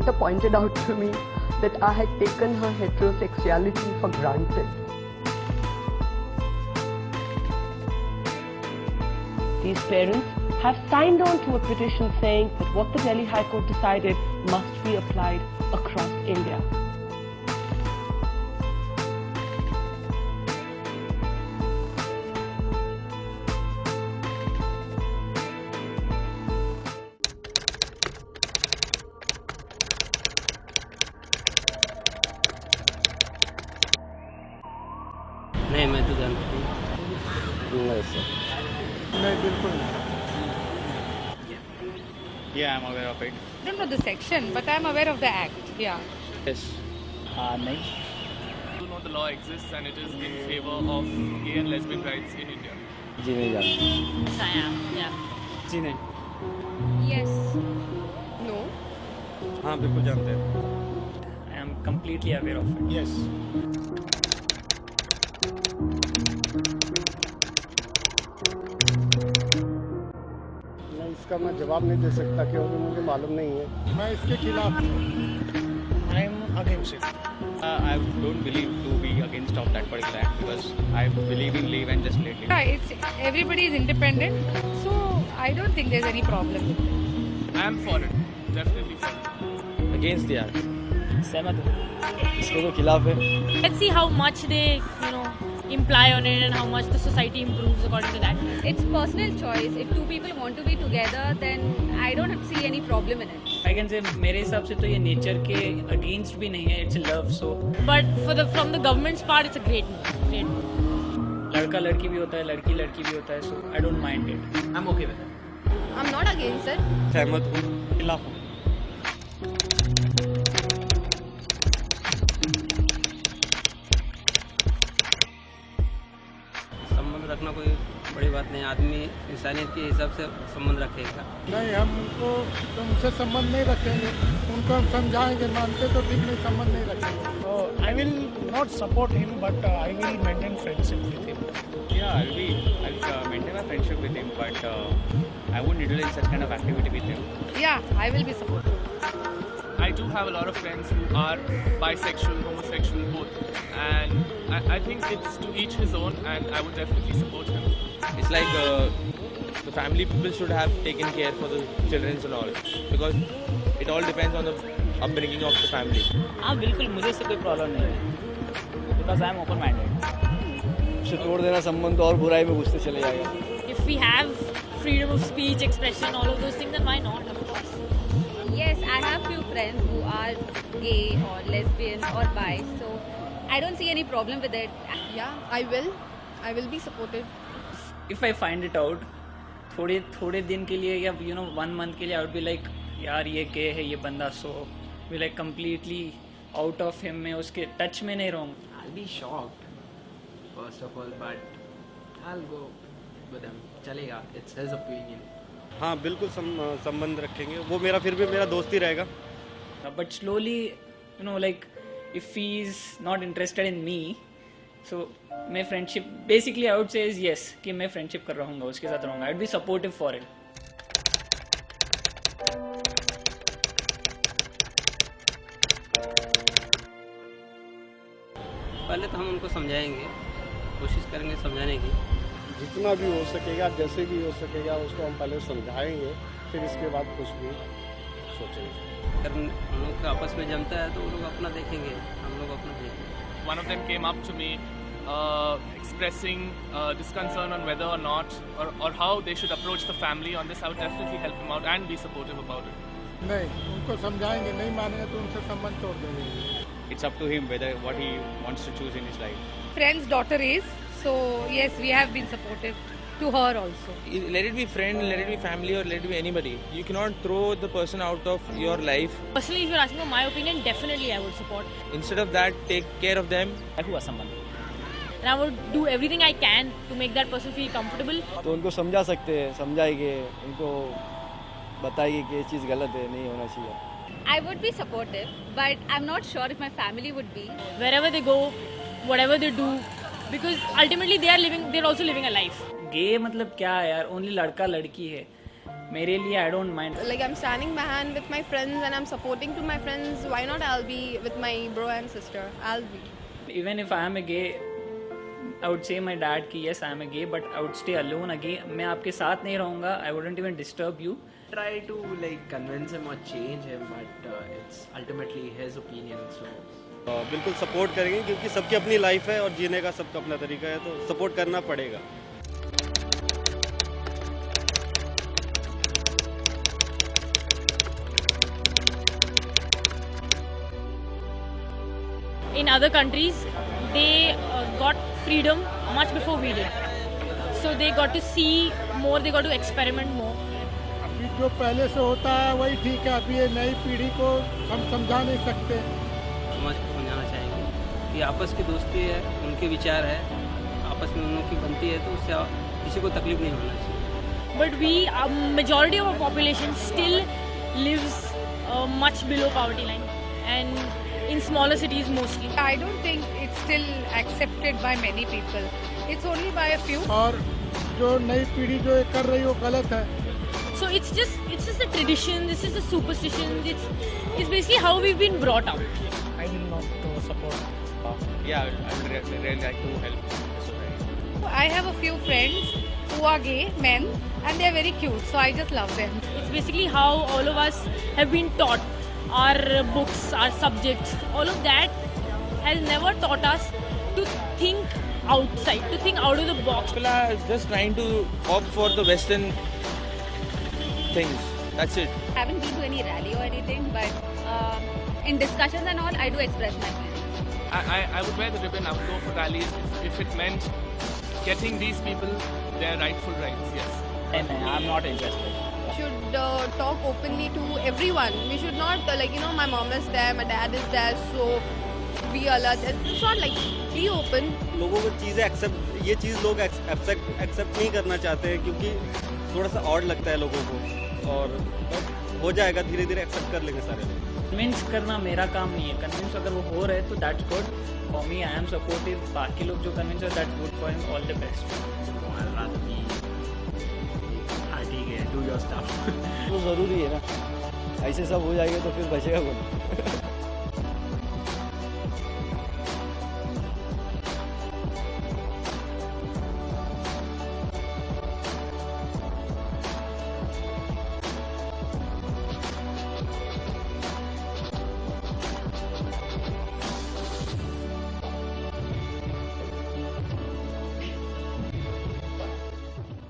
daughter pointed out to me that I had taken her heterosexuality for granted. These parents have signed on to a petition saying that what the Delhi High Court decided must be applied across India. नहीं, मैं तो जानती हूँ। नहीं sir, नहीं बिल्कुल नहीं। Yeah, I'm aware of it. I don't know the section, but I'm aware of the act. Yeah. Yes. नहीं। You know the law exists and it is in favor of gay and lesbian rights in India. जी नहीं जानती। Yes, I am. Yeah. जी नहीं। Yes. No. हाँ बिल्कुल जानते हैं। I am completely aware of it. Yes. नहीं, इसका मैं जवाब नहीं दे सकता क्योंकि मुझे मालूम नहीं है। मैं इसके खिलाफ I am against it. I don't believe to be against of that particular act because I believe in live and just let live. Yeah, it's everybody is independent, so I don't think there's any problem with it. I am for it. Definitely for it. Against the act। सहमत हूँ। इसके तो खिलाफ है। Let's see how much they, imply on it and how much the society improves according to that. It's personal choice. If two people want to be together, then I don't see any problem in it. I can say मेरे हिसाब से तो ये nature के against भी नहीं है, it's love, so But from the government's part, it's a great move. Great move. लड़का लड़की भी होता है, लड़की लड़की भी होता है, so I don't mind it. I'm okay with it. I'm not against it. सहमत हूँ, खिलाफ हूँ। संबंध रखना कोई बड़ी बात नहीं, आदमी इंसानियत के हिसाब से संबंध रखेगा। नहीं, हम उनसे संबंध नहीं रखेंगे, उनको हम समझाएंगे, मानते तो ठीक नहीं, संबंध नहीं रखेंगे। I will not support him, but I will maintain friendship with him. Yeah, I'll maintain my friendship with him, but I won't indulge in such kind of activity with him. Yeah, I will be supportive. I do have a lot of friends who are bisexual, homosexual, both, and I think it's to each his own, and I would definitely support him. It's like the family people should have taken care for the children and all, because it all depends on the upbringing of the family. हाँ बिल्कुल, मुझे इससे कोई problem नहीं है, because I am open minded. उसे तोड़ देना संबंध तो और बुराई में घुसते चले जाएगा। If we have freedom of speech, expression, all of those things, then why not? Of course. Yes, I have few friends who are gay or lesbian or bi, so I don't see any problem with it. Yeah, I will be supportive. If I find it out, थोड़े दिन के लिए या 1 month के लिए I would be like, यार ये gay है ये बंदा, so be like completely out of him, मैं उसके touch में नहीं रहूँगा. I'll be shocked, first of all, but I'll go with him. चलेगा, it's his opinion. हाँ बिल्कुल संबंध रखेंगे, वो फिर भी मेरा दोस्त ही रहेगा। But slowly, like if he is not interested in me, so मैं friendship basically I would say is yes कि मैं friendship कर रहा हूँगा, उसके साथ रहूँगा, I'd be supportive for it. पहले तो हम उनको समझाएंगे, कोशिश करेंगे समझाने की। जितना भी हो सकेगा, जैसे भी हो सकेगा, उसको हम पहले समझाएंगे, फिर इसके बाद कुछ भी सोचेंगे। अगर हम लोग का आपस में जमता है तो वो लोग अपना देखेंगे, हम लोग अपना देखेंगे। One of them came up to me expressing this concern on whether or not or how they should approach the family on this. I would definitely help him out and be supportive about it. नहीं, उनको समझाएंगे, नहीं मानेंगे तो उनसे संबंध तोड़ देंगे। It's up to him whether what he wants to choose in his life. Friend's daughter is, so yes, we have been supportive to her also. Let it be friend, let it be family, or let it be anybody. You cannot throw the person out of your life. Personally, if you're asking for my opinion, definitely I would support. Instead of that, take care of them. हुआ संबंध, And I would do everything I can to make that person feel comfortable. तो उनको समझा सकते हैं, समझाएंगे, उनको बताएंगे कि ये चीज़ गलत है, नहीं होना चाहिए। I would be supportive, but I'm not sure if my family would be. Wherever they go, whatever they do, because ultimately they're also living a life. Gay मतलब क्या है यार, only लड़का लड़की है, मेरे लिए I don't mind. Like I'm standing my hand with my friends and I'm supporting to my friends. Why not I'll be with my bro and sister? I'll be. Even if I am a gay, I would say my dad कि yes I am a gay, but I would stay alone again. मैं आपके साथ नहीं रहूँगा. I wouldn't even disturb you. Try to like convince him or change him, but it's ultimately his opinion. So बिल्कुल support करेंगे क्योंकि सबकी अपनी लाइफ है और जीने का सबका अपना तरीका है, तो सपोर्ट करना पड़ेगा. In other countries, they got freedom much before we did. So they got to see more, they got to experiment more. अभी जो पहले से होता है वही ठीक है. अभी ये नई पीढ़ी को हम समझा नहीं सकते. समाज को समझाना चाहेंगे कि आपस की दोस्ती है, उनके विचार है, आपस में उन लोगों की बनती है, तो उससे किसी को तकलीफ नहीं होना चाहिए. But we, majority of our population still lives much below poverty line, and in smaller cities mostly. I don't think it's still accepted by many people. It's only by a few. और जो नई पीढ़ी जो कर रही है वो गलत है. So it's just a tradition. This is a superstition. It's basically how we've been brought up. I will not support. Yeah, I would really like to help society. I have a few friends who are gay men and they are very cute. So I just love them. It's basically how all of us have been taught. Our books, our subjects, all of that has never taught us to think outside, to think out of the box. People are just trying to opt for the Western things. That's it. I haven't been to any rally or anything, but in discussions and all, I do express my feelings. I would wear the ribbon, I would go for rallies if it meant getting these people their rightful rights, yes. And I'm not interested. Should talk openly to everyone. We should not my mom is there, my dad is there, so be alert. It's not like be open. लोगों को चीज़ें ये चीज़ लोग accept नहीं करना चाहते हैं क्योंकि थोड़ा सा ऑड लगता है लोगों को, और हो जाएगा, धीरे धीरे एक्सेप्ट कर लेंगे सारे लोग. कन्विंस करना मेरा काम नहीं है. कन्विंस अगर वो हो रहे तो that's good for me. I am supportive. बाकी लोग जो कन्विंस है that's good for him. All the best. ठीक है, do your stuff. वो ज़रूरी है ना. ऐसे सब हो जाएगा तो फिर बचेगा कौन.